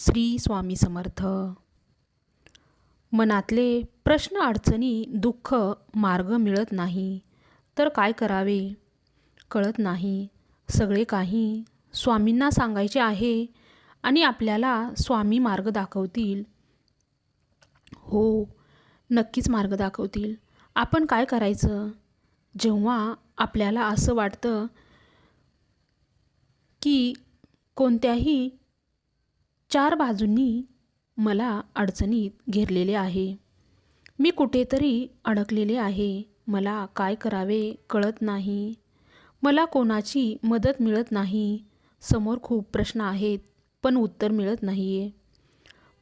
श्री स्वामी समर्थ. मनातले प्रश्न, अडचणी, दुःख, मार्ग मिळत नाही तर काय करावे कळत नाही. सगळे काही स्वामींना सांगायचे आहे आणि आपल्याला स्वामी मार्ग दाखवतील. हो, नक्कीच मार्ग दाखवतील. आपण काय करायचं जेव्हा आपल्याला असं वाटतं की कोणत्याही चार बाजूंनी मला अडचणीत घेरलेले आहे, मी कुठेतरी अडकलेले आहे, मला काय करावे कळत नाही, मला कोणाची मदत मिळत नाही, समोर खूप प्रश्न आहेत पण उत्तर मिळत नाही आहे,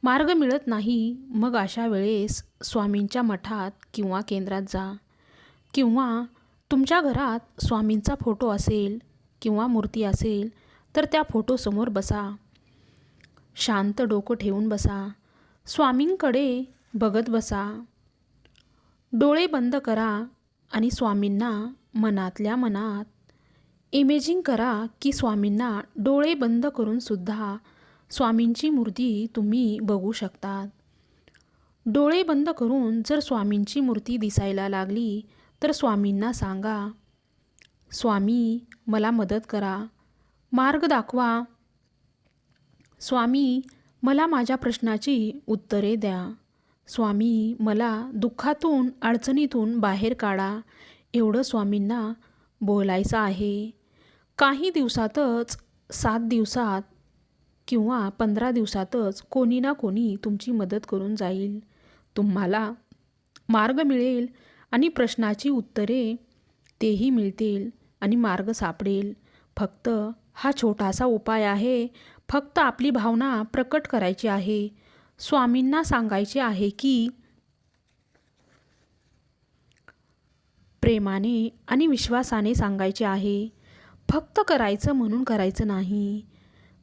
मार्ग मिळत नाही. मग अशा वेळेस स्वामींच्या मठात किंवा केंद्रात जा, किंवा तुमच्या घरात स्वामींचा फोटो असेल किंवा मूर्ती असेल तर त्या फोटोसमोर बसा. शांत डोकं ठेवून बसा, स्वामींकडे बघत बसा. डोळे बंद करा आणि स्वामींना मनातल्या मनात इमेजिंग करा की स्वामींना डोळे बंद करून सुद्धा स्वामींची मूर्ती तुम्ही बघू शकतात. डोळे बंद करून जर स्वामींची मूर्ती दिसायला लागली तर स्वामींना सांगा, स्वामी मला मदत करा, मार्ग दाखवा. स्वामी मला माझ्या प्रश्नाची उत्तरे द्या. स्वामी मला दुःखातून अडचणीतून बाहेर काढा. एवढं स्वामींना बोलायचं आहे. काही दिवसातच, 7 दिवसात किंवा 15 दिवसातच कोणी ना कोणी तुमची मदत करून जाईल. तुम्हाला मार्ग मिळेल आणि प्रश्नाची उत्तरे तेही मिळतील आणि मार्ग सापडेल. फक्त हा छोटासा उपाय आहे. फक्त आपली भावना प्रकट करायची आहे. स्वामींना सांगायचे आहे की प्रेमाने आणि विश्वासाने सांगायचे आहे. फक्त करायचं म्हणून करायचं नाही.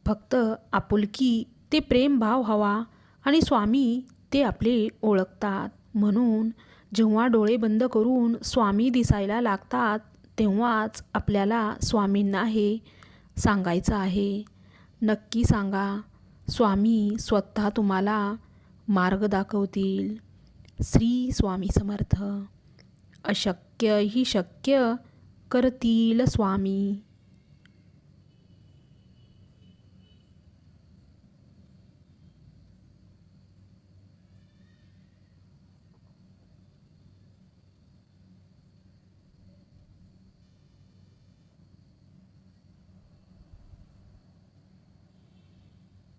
फक्त आपुलकी ते प्रेमभाव हवा आणि स्वामी ते आपले ओळखतात. म्हणून जेव्हा डोळे बंद करून स्वामी दिसायला लागतात तेव्हाच आपल्याला स्वामींना हे सांगायचं आहे. नक्की सांगा. स्वामी स्वतः तुम्हाला मार्ग दाखवतील. श्री स्वामी समर्थ. अशक्य ही शक्य करतील स्वामी.